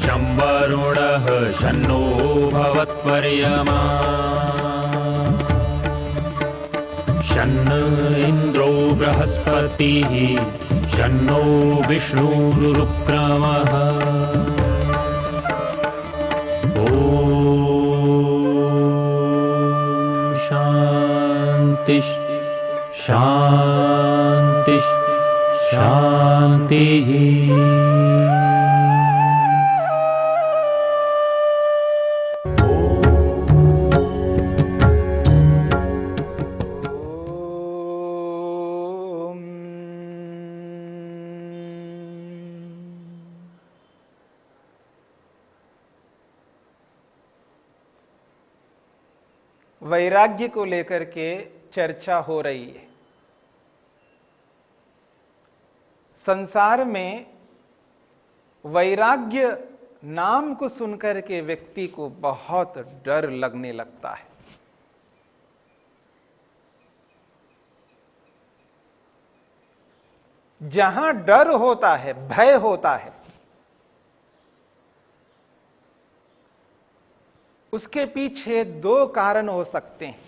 शं वरुणः शन्नो भवत्वर्यमा शन्न इन्द्रो बृहस्पतिः शन्नो विष्णुरुक्रमः ॐ शान्ति शान्ति शान्तिः। वैराग्य को लेकर के चर्चा हो रही है। संसार में वैराग्य नाम को सुनकर के व्यक्ति को बहुत डर लगने लगता है। जहां डर होता है, भय होता है, उसके पीछे दो कारण हो सकते हैं।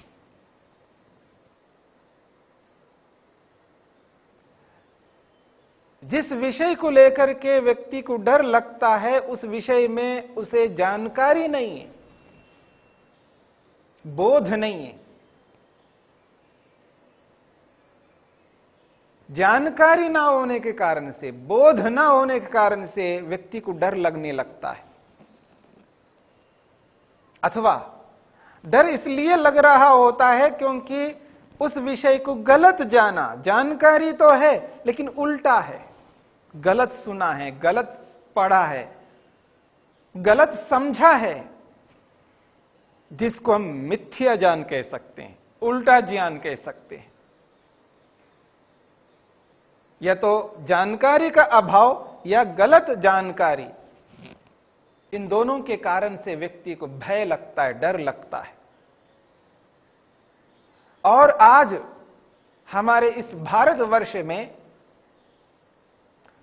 जिस विषय को लेकर के व्यक्ति को डर लगता है उस विषय में उसे जानकारी नहीं है, बोध नहीं है। जानकारी ना होने के कारण से, बोध ना होने के कारण से व्यक्ति को डर लगने लगता है। अथवा डर इसलिए लग रहा होता है क्योंकि उस विषय को गलत जाना, जानकारी तो है लेकिन उल्टा है, गलत सुना है, गलत पढ़ा है, गलत समझा है, जिसको हम मिथ्या ज्ञान कह सकते हैं, उल्टा ज्ञान कह सकते हैं। या तो जानकारी का अभाव या गलत जानकारी, इन दोनों के कारण से व्यक्ति को भय लगता है, डर लगता है। और आज हमारे इस भारतवर्ष में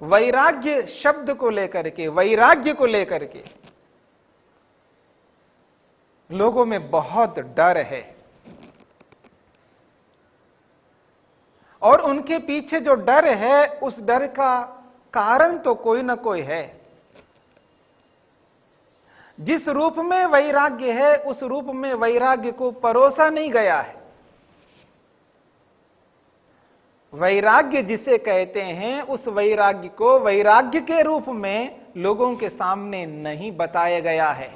वैराग्य शब्द को लेकर के, वैराग्य को लेकर के लोगों में बहुत डर है। और उनके पीछे जो डर है, उस डर का कारण तो कोई ना कोई है। जिस रूप में वैराग्य है, उस रूप में वैराग्य को परोसा नहीं गया है। वैराग्य जिसे कहते हैं, उस वैराग्य को वैराग्य के रूप में लोगों के सामने नहीं बताया गया है।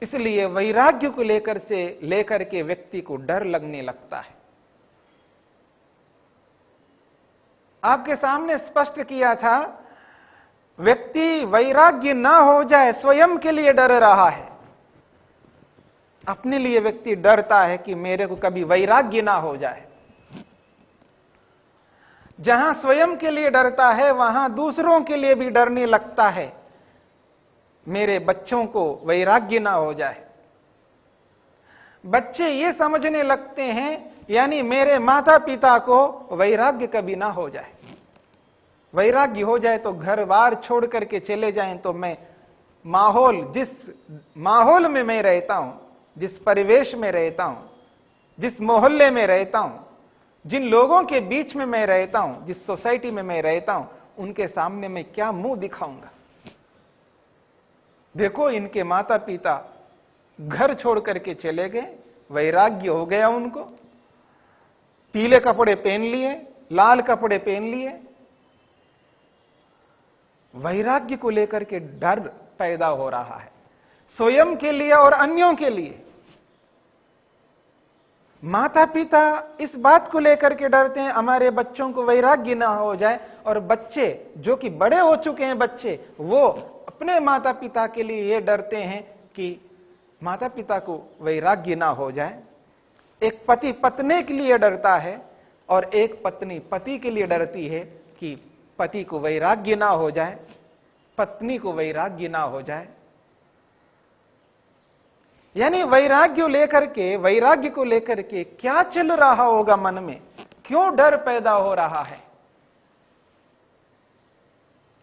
इसलिए वैराग्य को लेकर के व्यक्ति को डर लगने लगता है। आपके सामने स्पष्ट किया था, व्यक्ति वैराग्य ना हो जाए स्वयं के लिए डर रहा है। अपने लिए व्यक्ति डरता है कि मेरे को कभी वैराग्य ना हो जाए। जहां स्वयं के लिए डरता है वहां दूसरों के लिए भी डरने लगता है, मेरे बच्चों को वैराग्य ना हो जाए। बच्चे ये समझने लगते हैं यानी मेरे माता पिता को वैराग्य कभी ना हो जाए। वैराग्य हो जाए तो घर बार छोड़ करके चले जाएं तो मैं जिस माहौल में मैं रहता हूं, जिस परिवेश में रहता हूं, जिस मोहल्ले में रहता हूं, जिन लोगों के बीच में मैं रहता हूं, जिस सोसाइटी में मैं रहता हूं, उनके सामने मैं क्या मुंह दिखाऊंगा। देखो, इनके माता पिता घर छोड़ करके चले गए, वैराग्य हो गया उनको, पीले कपड़े पहन लिए, लाल कपड़े पहन लिए। वैराग्य को लेकर के डर पैदा हो रहा है, स्वयं के लिए और अन्यों के लिए। माता पिता इस बात को लेकर के डरते हैं हमारे बच्चों को वैराग्य ना हो जाए, और बच्चे जो कि बड़े हो चुके हैं, बच्चे वो अपने माता पिता के लिए ये डरते हैं कि माता पिता को वैराग्य ना हो जाए। एक पति पत्नी के लिए डरता है और एक पत्नी पति के लिए डरती है कि पति को वैराग्य ना हो जाए, पत्नी को वैराग्य ना हो जाए। यानी वैराग्य को लेकर के क्या चल रहा होगा मन में, क्यों डर पैदा हो रहा है,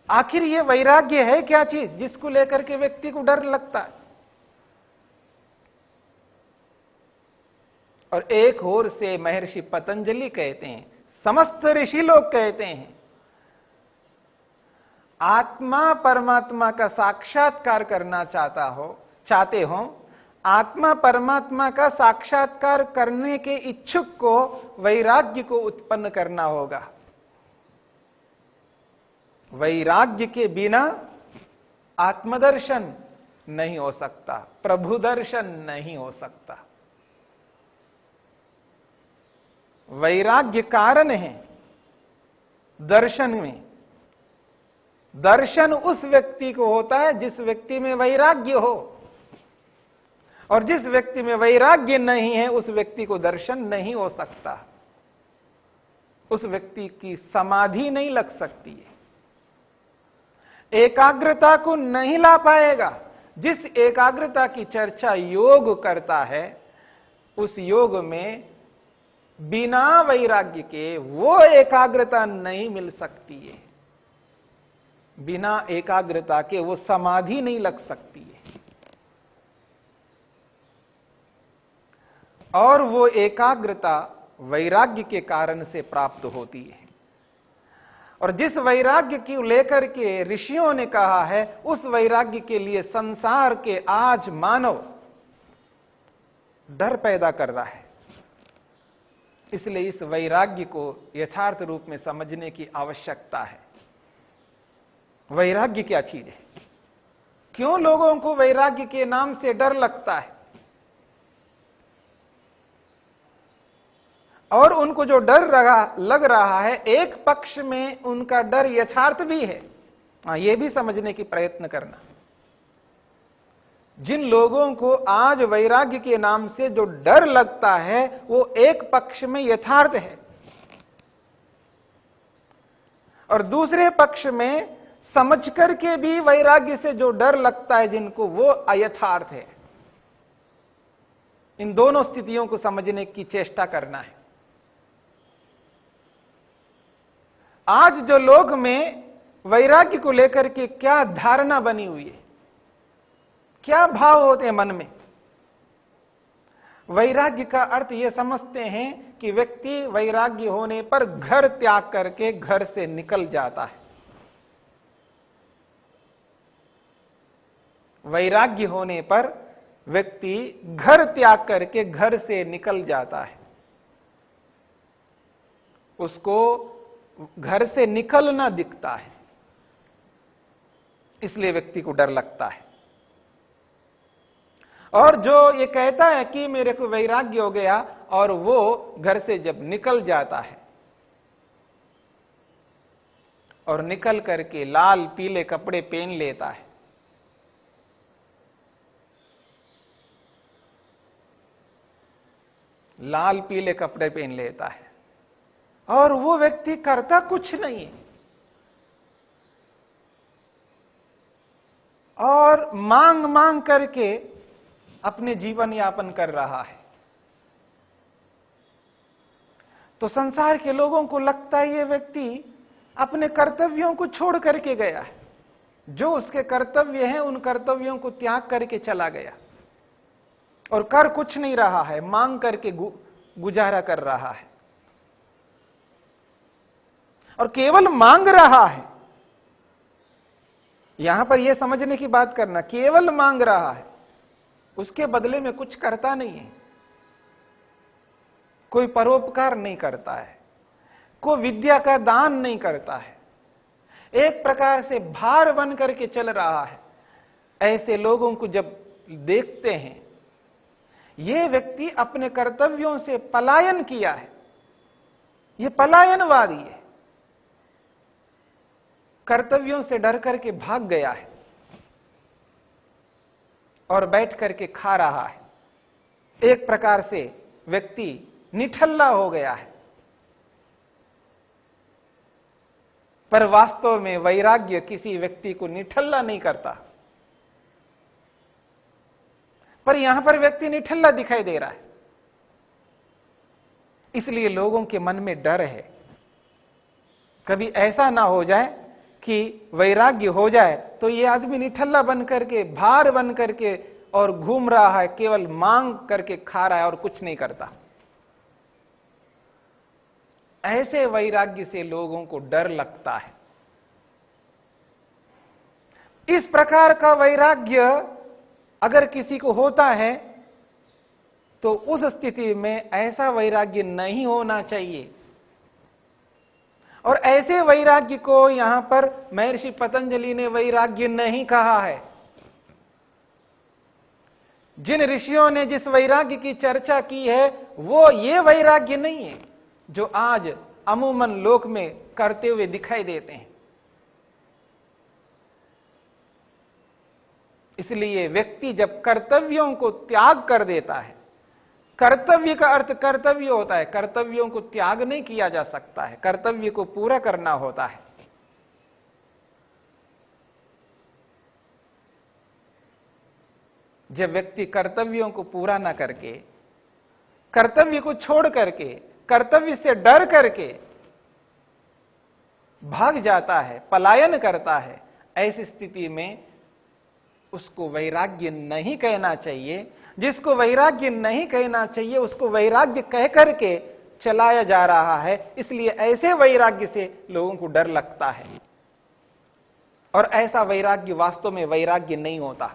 आखिर ये वैराग्य है क्या चीज जिसको लेकर के व्यक्ति को डर लगता है? और एक ओर से महर्षि पतंजलि कहते हैं, समस्त ऋषि लोग कहते हैं, आत्मा परमात्मा का साक्षात्कार करना चाहते हो, आत्मा परमात्मा का साक्षात्कार करने के इच्छुक को वैराग्य को उत्पन्न करना होगा। वैराग्य के बिना आत्मदर्शन नहीं हो सकता, प्रभु दर्शन नहीं हो सकता। वैराग्य कारण है दर्शन में। दर्शन उस व्यक्ति को होता है जिस व्यक्ति में वैराग्य हो, और जिस व्यक्ति में वैराग्य नहीं है उस व्यक्ति को दर्शन नहीं हो सकता। उस व्यक्ति की समाधि नहीं लग सकती है, एकाग्रता को नहीं ला पाएगा। जिस एकाग्रता की चर्चा योग करता है, उस योग में बिना वैराग्य के वो एकाग्रता नहीं मिल सकती है। बिना एकाग्रता के वो समाधि नहीं लग सकती है, और वो एकाग्रता वैराग्य के कारण से प्राप्त होती है। और जिस वैराग्य की लेकर के ऋषियों ने कहा है, उस वैराग्य के लिए संसार के आज मानव डर पैदा कर रहा है। इसलिए इस वैराग्य को यथार्थ रूप में समझने की आवश्यकता है। वैराग्य क्या चीज है? क्यों लोगों को वैराग्य के नाम से डर लगता है? और उनको जो डर लग रहा है, एक पक्ष में उनका डर यथार्थ भी है। यह भी समझने की प्रयत्न करना। जिन लोगों को आज वैराग्य के नाम से जो डर लगता है, वो एक पक्ष में यथार्थ है, और दूसरे पक्ष में समझ करके भी वैराग्य से जो डर लगता है जिनको, वो अयथार्थ है। इन दोनों स्थितियों को समझने की चेष्टा करना है। आज जो लोग में वैराग्य को लेकर के क्या धारणा बनी हुई है, क्या भाव होते हैं मन में? वैराग्य का अर्थ यह समझते हैं कि व्यक्ति वैराग्य होने पर घर त्याग करके घर से निकल जाता है। वैराग्य होने पर व्यक्ति घर त्याग करके घर से निकल जाता है। उसको घर से निकलना दिखता है, इसलिए व्यक्ति को डर लगता है। और जो ये कहता है कि मेरे को वैराग्य हो गया, और वो घर से जब निकल जाता है और निकल करके लाल पीले कपड़े पहन लेता है, लाल पीले कपड़े पहन लेता है, और वो व्यक्ति करता कुछ नहीं है, और मांग मांग करके अपने जीवन यापन कर रहा है, तो संसार के लोगों को लगता है ये व्यक्ति अपने कर्तव्यों को छोड़ करके गया है। जो उसके कर्तव्य हैं, उन कर्तव्यों को त्याग करके चला गया, और कर कुछ नहीं रहा है, मांग करके गुजारा कर रहा है, और केवल मांग रहा है। यहां पर यह समझने की बात करना, केवल मांग रहा है, उसके बदले में कुछ करता नहीं है। कोई परोपकार नहीं करता है, कोई विद्या का दान नहीं करता है, एक प्रकार से भार बन करके चल रहा है। ऐसे लोगों को जब देखते हैं, ये व्यक्ति अपने कर्तव्यों से पलायन किया है, ये पलायनवादी है, कर्तव्यों से डर करके भाग गया है और बैठ करके खा रहा है। एक प्रकार से व्यक्ति निठल्ला हो गया है। पर वास्तव में वैराग्य किसी व्यक्ति को निठल्ला नहीं करता, पर यहां पर व्यक्ति निठल्ला दिखाई दे रहा है। इसलिए लोगों के मन में डर है, कभी ऐसा ना हो जाए कि वैराग्य हो जाए तो ये आदमी निठल्ला बन करके, भार बन करके और घूम रहा है, केवल मांग करके खा रहा है और कुछ नहीं करता। ऐसे वैराग्य से लोगों को डर लगता है। इस प्रकार का वैराग्य अगर किसी को होता है तो उस स्थिति में ऐसा वैराग्य नहीं होना चाहिए। और ऐसे वैराग्य को यहां पर महर्षि पतंजलि ने वैराग्य नहीं कहा है। जिन ऋषियों ने जिस वैराग्य की चर्चा की है वो ये वैराग्य नहीं है जो आज अमूमन लोक में करते हुए दिखाई देते हैं। इसलिए व्यक्ति जब कर्तव्यों को त्याग कर देता है, कर्तव्य का अर्थ कर्तव्य होता है, कर्तव्यों को त्याग नहीं किया जा सकता है, कर्तव्य को पूरा करना होता है। जब व्यक्ति कर्तव्यों को पूरा ना करके, कर्तव्य को छोड़ करके, कर्तव्य से डर करके भाग जाता है, पलायन करता है, ऐसी स्थिति में उसको वैराग्य नहीं कहना चाहिए। जिसको वैराग्य नहीं कहना चाहिए उसको वैराग्य कह करके चलाया जा रहा है। इसलिए ऐसे वैराग्य से लोगों को डर लगता है और ऐसा वैराग्य वास्तव में वैराग्य नहीं होता।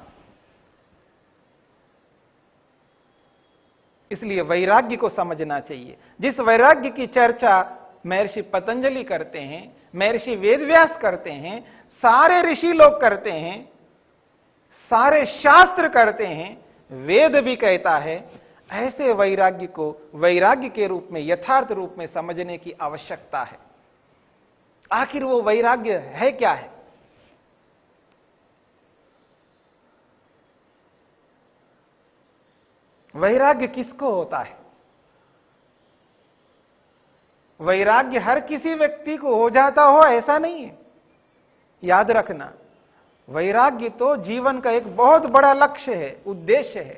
इसलिए वैराग्य को समझना चाहिए। जिस वैराग्य की चर्चा महर्षि पतंजलि करते हैं, महर्षि वेदव्यास करते हैं, सारे ऋषि लोग करते हैं, सारे शास्त्र करते हैं, वेद भी कहता है, ऐसे वैराग्य को वैराग्य के रूप में, यथार्थ रूप में समझने की आवश्यकता है। आखिर वो वैराग्य है क्या है? वैराग्य किसको होता है? वैराग्य हर किसी व्यक्ति को हो जाता हो ऐसा नहीं है। याद रखना, वैराग्य तो जीवन का एक बहुत बड़ा लक्ष्य है, उद्देश्य है।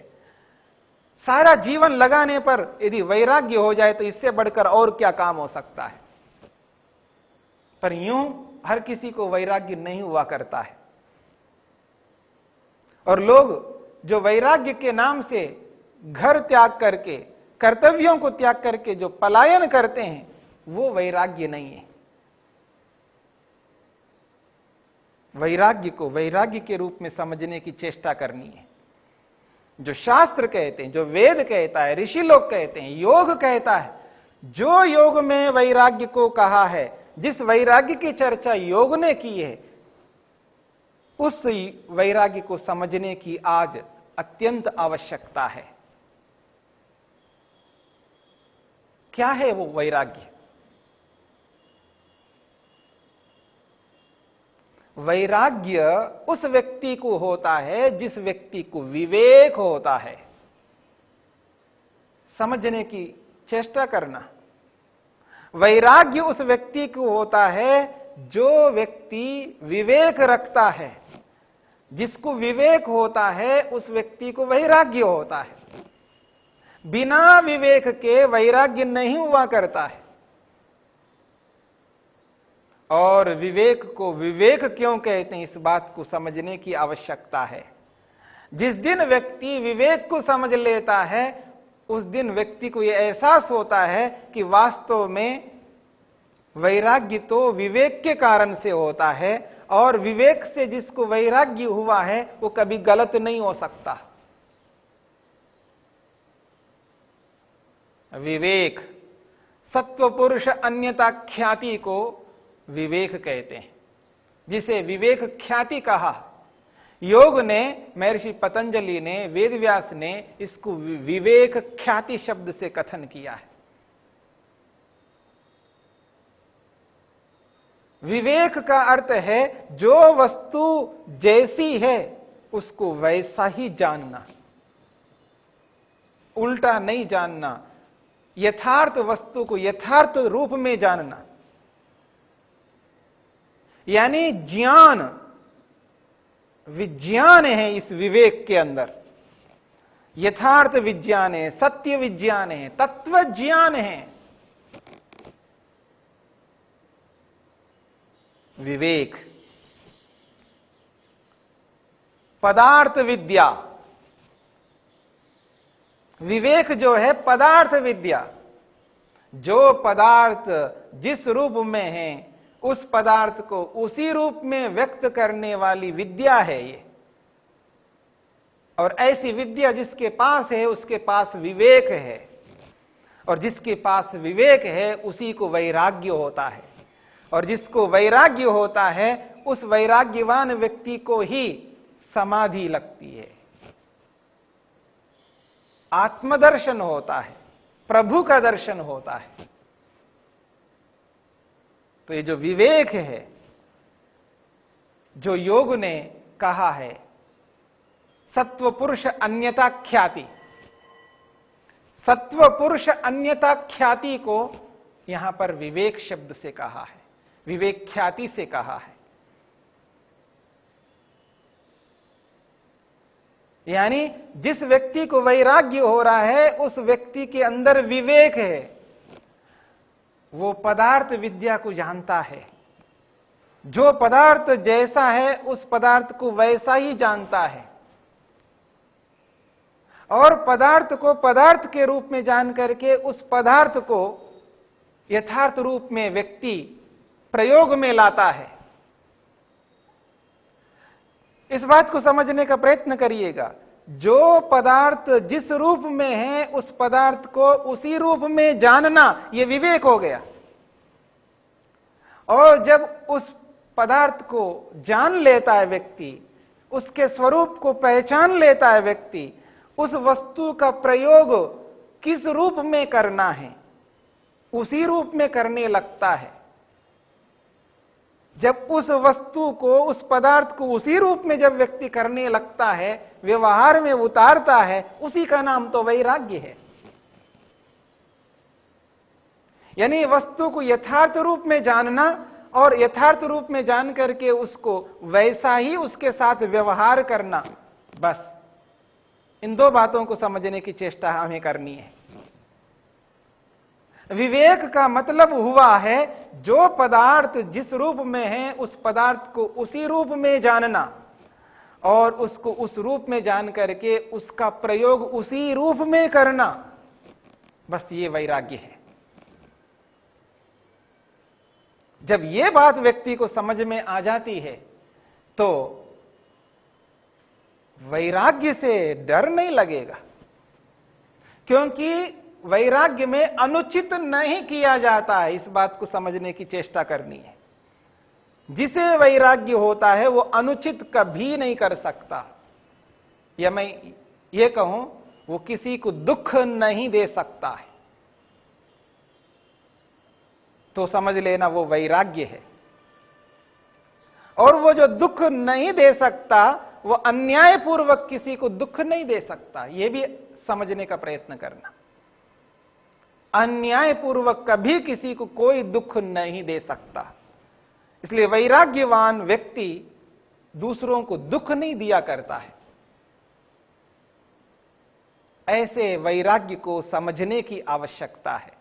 सारा जीवन लगाने पर यदि वैराग्य हो जाए तो इससे बढ़कर और क्या काम हो सकता है। पर यूं हर किसी को वैराग्य नहीं हुआ करता है। और लोग जो वैराग्य के नाम से घर त्याग करके, कर्तव्यों को त्याग करके जो पलायन करते हैं, वो वैराग्य नहीं है। वैराग्य को वैराग्य के रूप में समझने की चेष्टा करनी है। जो शास्त्र कहते हैं, जो वेद कहता है, ऋषि लोग कहते हैं, योग कहता है, जो योग में वैराग्य को कहा है, जिस वैराग्य की चर्चा योग ने की है, उस वैराग्य को समझने की आज अत्यंत आवश्यकता है। क्या है वो वैराग्य? वैराग्य उस व्यक्ति को होता है जिस व्यक्ति को विवेक होता है। समझने की चेष्टा करना। वैराग्य उस व्यक्ति को होता है जो व्यक्ति विवेक रखता है। जिसको विवेक होता है उस व्यक्ति को वैराग्य होता है। बिना विवेक के वैराग्य नहीं हुआ करता है। और विवेक को विवेक क्यों कहते हैं, इस बात को समझने की आवश्यकता है। जिस दिन व्यक्ति विवेक को समझ लेता है उस दिन व्यक्ति को यह एहसास होता है कि वास्तव में वैराग्य तो विवेक के कारण से होता है, और विवेक से जिसको वैराग्य हुआ है वो कभी गलत नहीं हो सकता। विवेक, सत्व पुरुष अन्यता ख्याति को विवेक कहते हैं, जिसे विवेक ख्याति कहा। योग ने, महर्षि पतंजलि ने, वेदव्यास ने इसको विवेक ख्याति शब्द से कथन किया है। विवेक का अर्थ है जो वस्तु जैसी है उसको वैसा ही जानना, उल्टा नहीं जानना, यथार्थ वस्तु को यथार्थ रूप में जानना। यानी ज्ञान, विज्ञान है इस विवेक के अंदर। यथार्थ विज्ञान है, सत्य विज्ञान है, तत्व ज्ञान है। विवेक पदार्थ विद्या। विवेक जो है पदार्थ विद्या, जो पदार्थ जिस रूप में है उस पदार्थ को उसी रूप में व्यक्त करने वाली विद्या है ये। और ऐसी विद्या जिसके पास है उसके पास विवेक है, और जिसके पास विवेक है उसी को वैराग्य होता है, और जिसको वैराग्य होता है उस वैराग्यवान व्यक्ति को ही समाधि लगती है, आत्मदर्शन होता है, प्रभु का दर्शन होता है। तो ये जो विवेक है, जो योग ने कहा है सत्व पुरुष अन्यता ख्याति, सत्व पुरुष अन्यता ख्याति को यहां पर विवेक शब्द से कहा है, विवेक ख्याति से कहा है। यानी जिस व्यक्ति को वैराग्य हो रहा है उस व्यक्ति के अंदर विवेक है, वो पदार्थ विद्या को जानता है, जो पदार्थ जैसा है उस पदार्थ को वैसा ही जानता है, और पदार्थ को पदार्थ के रूप में जान करके उस पदार्थ को यथार्थ रूप में व्यक्ति प्रयोग में लाता है। इस बात को समझने का प्रयत्न करिएगा, जो पदार्थ जिस रूप में है उस पदार्थ को उसी रूप में जानना, यह विवेक हो गया। और जब उस पदार्थ को जान लेता है व्यक्ति, उसके स्वरूप को पहचान लेता है व्यक्ति, उस वस्तु का प्रयोग किस रूप में करना है उसी रूप में करने लगता है। जब उस वस्तु को, उस पदार्थ को उसी रूप में जब व्यक्ति करने लगता है, व्यवहार में उतारता है, उसी का नाम तो वैराग्य है। यानी वस्तु को यथार्थ रूप में जानना और यथार्थ रूप में जान करके उसको वैसा ही उसके साथ व्यवहार करना, बस इन दो बातों को समझने की चेष्टा हमें करनी है। विवेक का मतलब हुआ है जो पदार्थ जिस रूप में है उस पदार्थ को उसी रूप में जानना, और उसको उस रूप में जान करके उसका प्रयोग उसी रूप में करना, बस ये वैराग्य है। जब ये बात व्यक्ति को समझ में आ जाती है तो वैराग्य से डर नहीं लगेगा, क्योंकि वैराग्य में अनुचित नहीं किया जाता है। इस बात को समझने की चेष्टा करनी है। जिसे वैराग्य होता है वो अनुचित कभी नहीं कर सकता, या मैं ये कहूं वो किसी को दुख नहीं दे सकता है, तो समझ लेना वो वैराग्य है। और वो जो दुख नहीं दे सकता वो अन्यायपूर्वक किसी को दुख नहीं दे सकता, यह भी समझने का प्रयत्न करना। अन्यायपूर्वक कभी किसी को कोई दुख नहीं दे सकता, इसलिए वैराग्यवान व्यक्ति दूसरों को दुख नहीं दिया करता है। ऐसे वैराग्य को समझने की आवश्यकता है।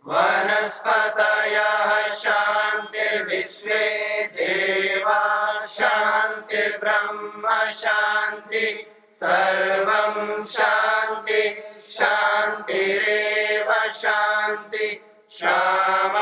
वनस्पतयः शान्तिर्विश्वे देवा शान्तिर्ब्रह्म शान्ति सर्वं शान्ति शान्तिरेव शान्ति शाम